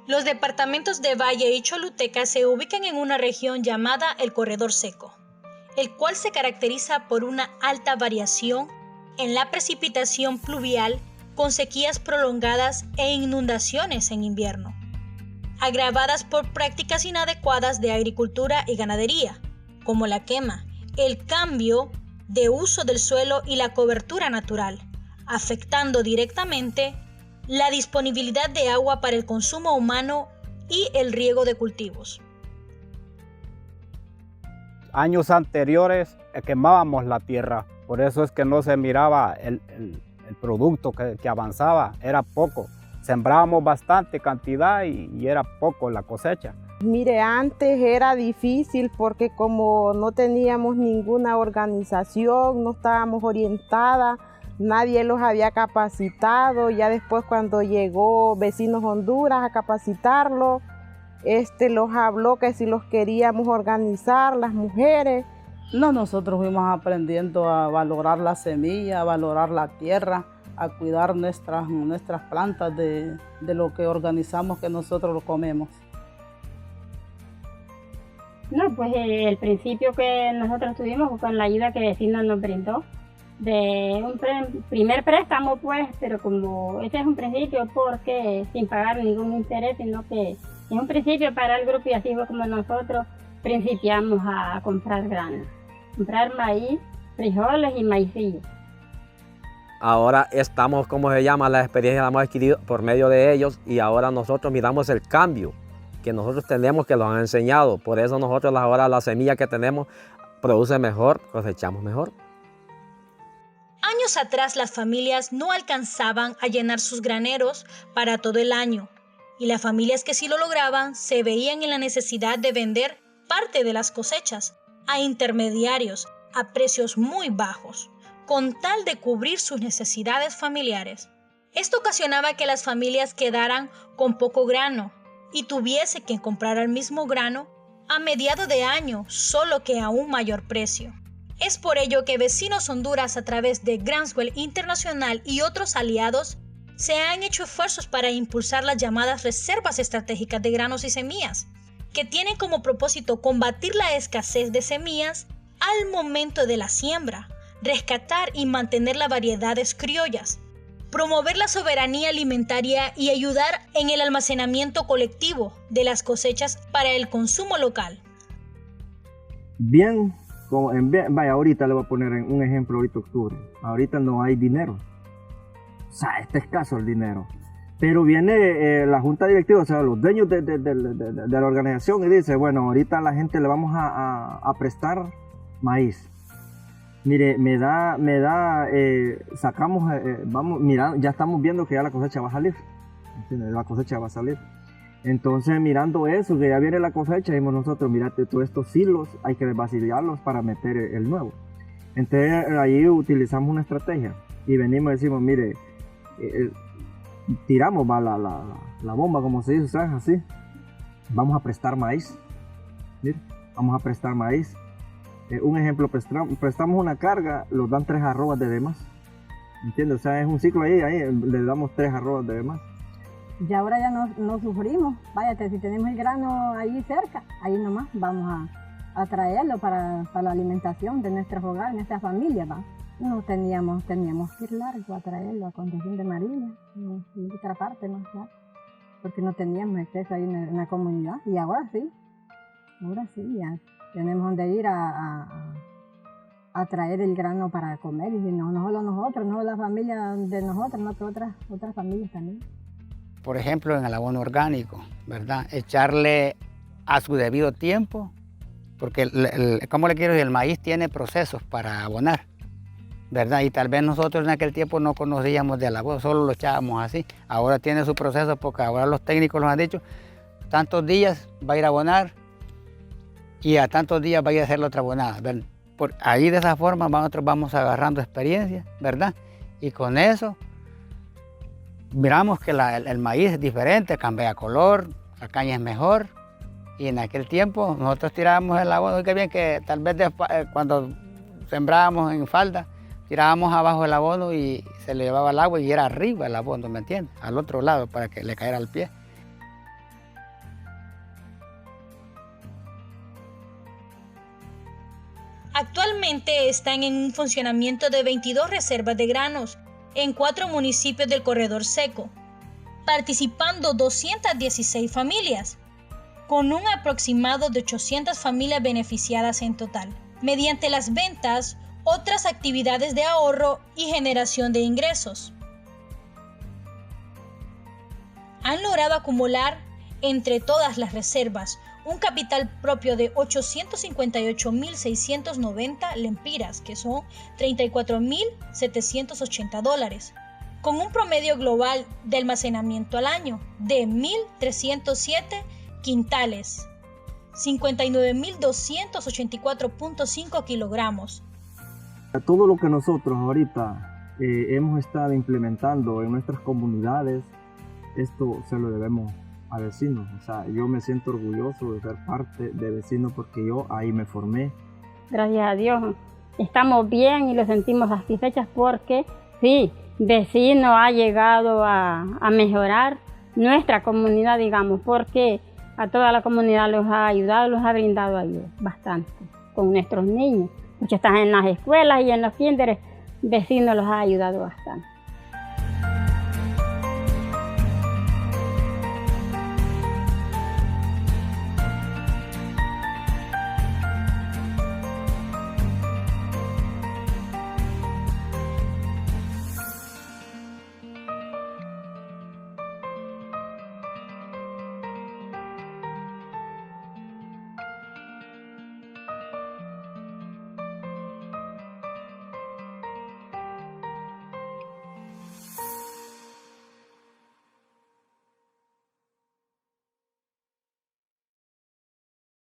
Los departamentos de Valle y Choluteca se ubican en una región llamada el Corredor Seco, el cual se caracteriza por una alta variación en la precipitación pluvial con sequías prolongadas e inundaciones en invierno, agravadas por prácticas inadecuadas de agricultura y ganadería, como la quema, el cambio de uso del suelo y la cobertura natural, afectando directamente la disponibilidad de agua para el consumo humano y el riego de cultivos. Años anteriores quemábamos la tierra, por eso es que no se miraba el producto que avanzaba, era poco. Sembrábamos bastante cantidad y era poco la cosecha. Mire, antes era difícil porque como no teníamos ninguna organización, no estábamos orientadas, nadie los había capacitado. Ya después cuando llegó Vecinos Honduras a capacitarlos, los habló que si los queríamos organizar, las mujeres. No, nosotros fuimos aprendiendo a valorar la semilla, a valorar la tierra, a cuidar nuestras plantas de lo que organizamos, que nosotros lo comemos. No, pues el principio que nosotros tuvimos fue con la ayuda que Vecinos nos brindó, de un primer préstamo, pues, pero como ese es un principio porque sin pagar ningún interés, sino que es un principio para el grupo y así fue como nosotros principiamos a comprar grano, comprar maíz, frijoles y maicillo. Ahora estamos, como se llama, la experiencia la hemos adquirido por medio de ellos y ahora nosotros miramos el cambio que nosotros tenemos, que los han enseñado. Por eso nosotros ahora la semilla que tenemos produce mejor, cosechamos mejor. Años atrás las familias no alcanzaban a llenar sus graneros para todo el año y las familias que sí lo lograban se veían en la necesidad de vender parte de las cosechas a intermediarios a precios muy bajos, con tal de cubrir sus necesidades familiares. Esto ocasionaba que las familias quedaran con poco grano y tuviese que comprar el mismo grano a mediados de año, solo que a un mayor precio. Es por ello que Vecinos Honduras, a través de Grantswell Internacional y otros aliados, se han hecho esfuerzos para impulsar las llamadas reservas estratégicas de granos y semillas, que tienen como propósito combatir la escasez de semillas al momento de la siembra, rescatar y mantener las variedades criollas, promover la soberanía alimentaria y ayudar en el almacenamiento colectivo de las cosechas para el consumo local. Bien, vaya, ahorita le voy a poner un ejemplo, ahorita octubre. Ahorita no hay dinero. O sea, está escaso el dinero. Pero viene la junta directiva, o sea, los dueños de la organización y dice, bueno, ahorita a la gente le vamos a prestar maíz. Mire, sacamos, vamos, mira, ya estamos viendo que ya la cosecha va a salir. ¿Entiendes? La cosecha va a salir. Entonces, mirando eso, que ya viene la cosecha, dijimos nosotros, mirate, todos estos hilos hay que desvacilarlos para meter el nuevo. Entonces, ahí utilizamos una estrategia y venimos y decimos, mire, tiramos la bomba, como se dice, ¿sabes? Así. Vamos a prestar maíz. Mire, vamos a prestar maíz. Un ejemplo, prestamos una carga, nos dan 3 arrobas de demás. ¿Entiendes? O sea, es un ciclo ahí le damos 3 arrobas de demás. Y ahora ya no sufrimos. Váyate, si tenemos el grano ahí cerca, ahí nomás vamos a traerlo para la alimentación de nuestros hogares, nuestras familias, ¿va? No teníamos que ir largo a traerlo a Concepción de Marina, y otra parte más, ¿va? Porque no teníamos acceso ahí en la comunidad. Y ahora sí, ya tenemos donde ir a traer el grano para comer. Y no solo nosotros, no la familia de nosotros, no que otras familias también. Por ejemplo, en el abono orgánico, ¿verdad? Echarle a su debido tiempo, porque ¿cómo le quiero decir? El maíz tiene procesos para abonar, ¿verdad? Y tal vez nosotros en aquel tiempo no conocíamos del abono, solo lo echábamos así. Ahora tiene su proceso porque ahora los técnicos nos han dicho, tantos días va a ir a abonar y a tantos días va a ir a hacer la otra abonada, ¿verdad? Ahí de esa forma nosotros vamos agarrando experiencia, ¿verdad? Y con eso miramos que el maíz es diferente, cambia color, la caña es mejor. Y en aquel tiempo nosotros tirábamos el abono, qué bien que tal vez cuando sembrábamos en falda, tirábamos abajo el abono y se le llevaba el agua y era arriba el abono, ¿me entiendes? Al otro lado para que le cayera al pie. Actualmente están en un funcionamiento de 22 reservas de granos en 4 municipios del corredor seco, participando 216 familias, con un aproximado de 800 familias beneficiadas en total, mediante las ventas, otras actividades de ahorro y generación de ingresos. Han logrado acumular entre todas las reservas un capital propio de 858.690 lempiras, que son $34.780, con un promedio global de almacenamiento al año de 1.307 quintales, 59.284.5 kilogramos. Todo lo que nosotros ahorita hemos estado implementando en nuestras comunidades, esto se lo debemos a Vecinos. O sea, yo me siento orgulloso de ser parte de Vecinos porque yo ahí me formé. Gracias a Dios estamos bien y lo sentimos satisfechas porque sí, Vecinos ha llegado a mejorar nuestra comunidad, digamos, porque a toda la comunidad los ha ayudado, los ha brindado ayuda bastante con nuestros niños. Muchos están en las escuelas y en los kinderes, Vecinos los ha ayudado bastante.